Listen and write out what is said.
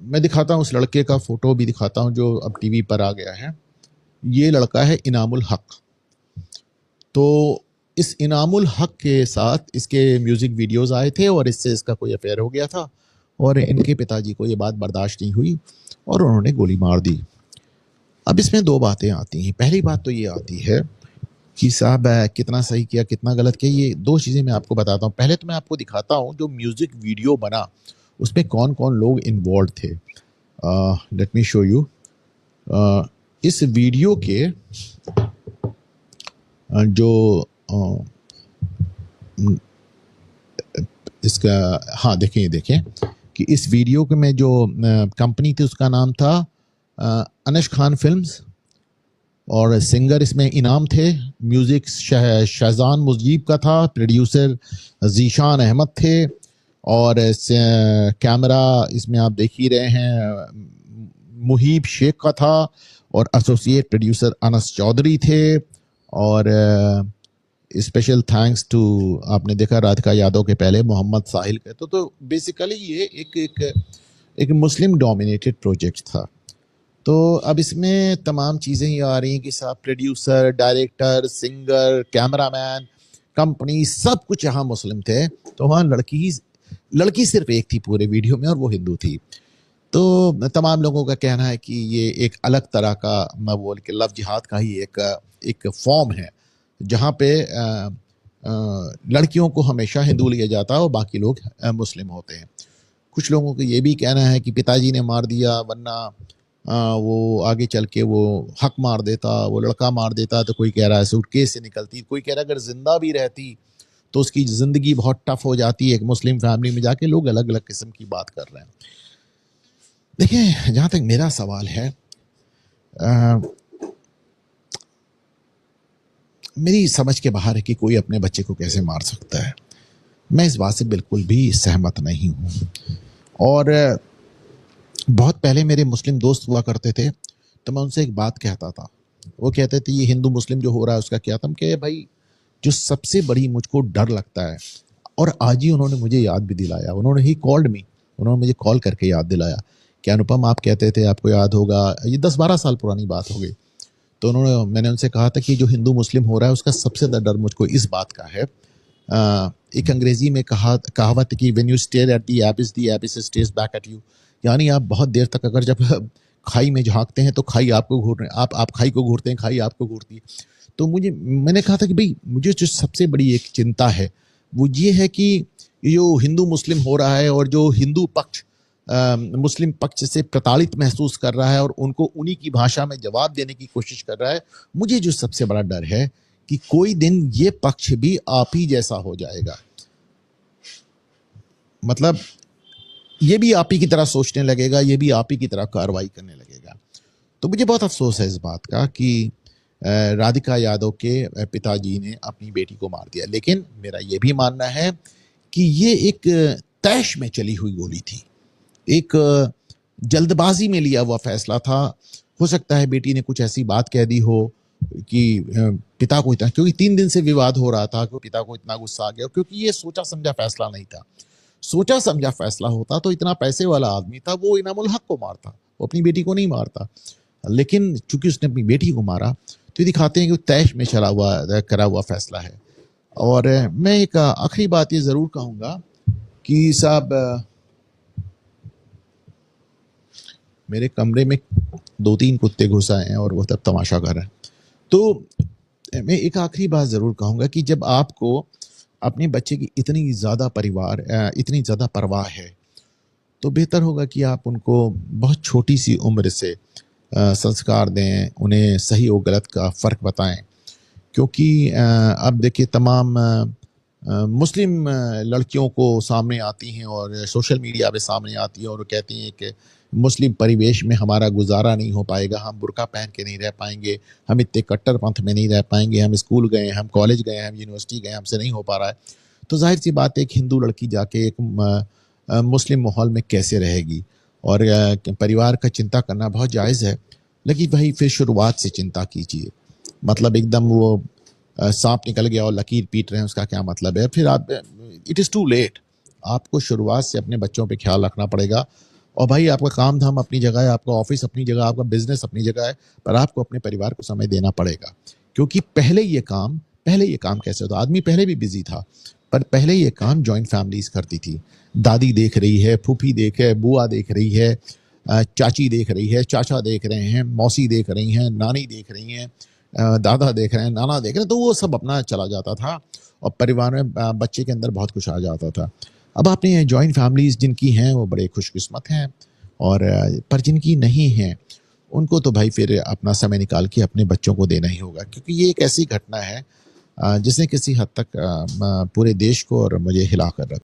मैं दिखाता हूँ उस लड़के का फ़ोटो भी दिखाता हूँ जो अब टीवी पर आ गया है। ये लड़का है इनामुल हक। तो इस इनामुल हक के साथ इसके म्यूज़िक वीडियोज़ आए थे और इससे इसका कोई अफेयर हो गया था और इनके पिताजी को ये बात बर्दाश्त नहीं हुई और उन्होंने गोली मार दी। अब इसमें 2 बातें आती हैं। पहली बात तो ये आती है कि साहब कितना सही किया, कितना गलत किया, ये 2 चीज़ें मैं आपको बताता हूँ। पहले तो मैं आपको दिखाता हूँ जो म्यूज़िक वीडियो बना, उसमें कौन-कौन लोग इन्वॉल्वड थे। Let me show you. इस वीडियो के जो इसका हाँ, देखें, ये देखें कि इस वीडियो के में जो कंपनी थी उसका नाम था अनश खान फ़िल्म्स और सिंगर इसमें इनाम थे। म्यूज़िक शहजान मुजीब का था, प्रोड्यूसर ज़ीशान अहमद थे और कैमरा इसमें आप देख ही रहे हैं मुहीब शेख का था और एसोसिएट प्रोड्यूसर अनस चौधरी थे और स्पेशल थैंक्स टू आपने देखा राधिका यादव के पहले मोहम्मद साहिल के। तो बेसिकली ये एक मुस्लिम डोमिनेटेड प्रोजेक्ट था। तो अब इसमें तमाम चीज़ें ही आ रही हैं कि साहब producer, director, singer, cameraman, company, सब कुछ यहाँ मुस्लिम थे। तो वहाँ लड़की सिर्फ एक थी पूरे वीडियो में और वो हिंदू थी। तो तमाम लोगों का कहना है कि ये एक अलग तरह का, मैं बोल के लव जिहाद का ही एक फॉर्म है जहाँ पे लड़कियों को हमेशा हिंदू लिया जाता है और बाकी लोग मुस्लिम होते हैं। कुछ लोगों को ये भी कहना है कि पिताजी ने मार दिया, वरना वो आगे चल के वो हक मार देता, वो लड़का मार देता। तो कोई कह रहा है सूटकेस से निकलती, कोई कह रहा है अगर जिंदा भी रहती तो उसकी ज़िंदगी बहुत टफ हो जाती है। एक मुस्लिम फैमिली में जाके लोग अलग अलग किस्म की बात कर रहे हैं। देखिए, जहाँ तक मेरा सवाल है, मेरी समझ के बाहर है कि कोई अपने बच्चे को कैसे मार सकता है। मैं इस बात से बिल्कुल भी सहमत नहीं हूँ। और बहुत पहले मेरे मुस्लिम दोस्त हुआ करते थे तो मैं उनसे एक बात कहता था। वो कहते थे ये हिंदू मुस्लिम जो हो रहा है उसका क्या? तुम कहे भाई, जो सबसे बड़ी मुझको डर लगता है, और आज ही उन्होंने मुझे याद भी दिलाया, उन्होंने ही कॉल्ड मी, उन्होंने मुझे कॉल करके याद दिलाया कि अनुपम आप कहते थे, आपको याद होगा, ये 10-12 साल पुरानी बात हो गई। तो मैंने उनसे कहा था कि जो हिंदू मुस्लिम हो रहा है उसका सबसे ज़्यादा डर मुझको इस बात का है। एक अंग्रेजी में कहावत कि when you stare at the एबिस, the एबिस stairs back at you. यानी आप बहुत देर तक अगर जब खाई में झांकते हैं तो खाई आपको घूर रहे, आप खाई को घूरते हैं, खाई आपको घूरती है। तो मैंने कहा था कि भाई मुझे जो सबसे बड़ी एक चिंता है वो ये है कि जो हिंदू मुस्लिम हो रहा है और जो हिंदू पक्ष मुस्लिम पक्ष से प्रताड़ित महसूस कर रहा है और उनको उन्हीं की भाषा में जवाब देने की कोशिश कर रहा है, मुझे जो सबसे बड़ा डर है कि कोई दिन ये पक्ष भी आप ही जैसा हो जाएगा। मतलब ये भी आप ही की तरह सोचने लगेगा, ये भी आप ही की तरह कार्रवाई करने लगेगा। तो मुझे बहुत अफसोस है इस बात का कि राधिका यादव के पिताजी ने अपनी बेटी को मार दिया। लेकिन मेरा ये भी मानना है कि ये एक तैश में चली हुई गोली थी, एक जल्दबाजी में लिया हुआ फैसला था। हो सकता है बेटी ने कुछ ऐसी बात कह दी हो कि पिता को इतना, क्योंकि 3 दिन से विवाद हो रहा था, कि पिता को इतना गुस्सा आ गया, क्योंकि ये सोचा समझा फैसला नहीं था। सोचा समझा फैसला होता तो इतना पैसे वाला आदमी था, वो इनामुल हक को मारता, वो अपनी बेटी को नहीं मारता। लेकिन चूंकि उसने अपनी बेटी को मारा तो दिखाते हैं कि तैश में करा हुआ फैसला है। और मैं एक आखिरी बात ये ज़रूर कहूँगा कि साहब, मेरे कमरे में 2-3 कुत्ते घुस आए हैं और वो तब तमाशा कर रहे हैं। तो मैं एक आखिरी बात ज़रूर कहूँगा कि जब आपको अपने बच्चे की इतनी ज़्यादा परवाह है तो बेहतर होगा कि आप उनको बहुत छोटी सी उम्र से संस्कार दें, उन्हें सही और गलत का फ़र्क बताएं। क्योंकि अब देखिए, तमाम मुस्लिम लड़कियों को सामने आती हैं और सोशल मीडिया पे सामने आती हैं और वो कहती हैं कि मुस्लिम परिवेश में हमारा गुजारा नहीं हो पाएगा, हम बुर्का पहन के नहीं रह पाएंगे, हम इतने कट्टरपंथ में नहीं रह पाएंगे, हम स्कूल गए, हम कॉलेज गए, हम यूनिवर्सिटी गए, हमसे नहीं हो पा रहा है। तो जाहिर सी बात है, एक हिंदू लड़की जाके एक मुस्लिम माहौल में कैसे रहेगी? और परिवार का चिंता करना बहुत जायज़ है, लेकिन वही फिर शुरुआत से चिंता कीजिए। मतलब एकदम वो सांप निकल गया और लकीर पीट रहे हैं, उसका क्या मतलब है? फिर आप, इट इज़ टू लेट। आपको शुरुआत से अपने बच्चों पे ख्याल रखना पड़ेगा। और भाई आपका काम धाम अपनी जगह है, आपका ऑफिस अपनी जगह, आपका बिजनेस अपनी जगह है, पर आपको अपने परिवार को समय देना पड़ेगा। क्योंकि पहले ये काम कैसे होता, आदमी पहले भी बिजी था, पर पहले ये काम जॉइंट फैमिलीज करती थी। दादी देख रही है, फूफी देख है, बुआ देख रही है, चाची देख रही है, चाचा देख रहे हैं, मौसी देख रही हैं, नानी देख रही हैं, दादा देख रहे हैं, नाना देख रहे हैं, तो वो सब अपना चला जाता था और परिवार में बच्चे के अंदर बहुत कुछ आ जाता था। अब आपने जॉइंट फैमिलीज जिनकी हैं वो बड़े खुशकिस्मत हैं, और पर जिनकी नहीं हैं उनको तो भाई फिर अपना समय निकाल के अपने बच्चों को देना ही होगा, क्योंकि ये एक ऐसी घटना है जिसने किसी हद तक पूरे देश को और मुझे हिला कर रखा।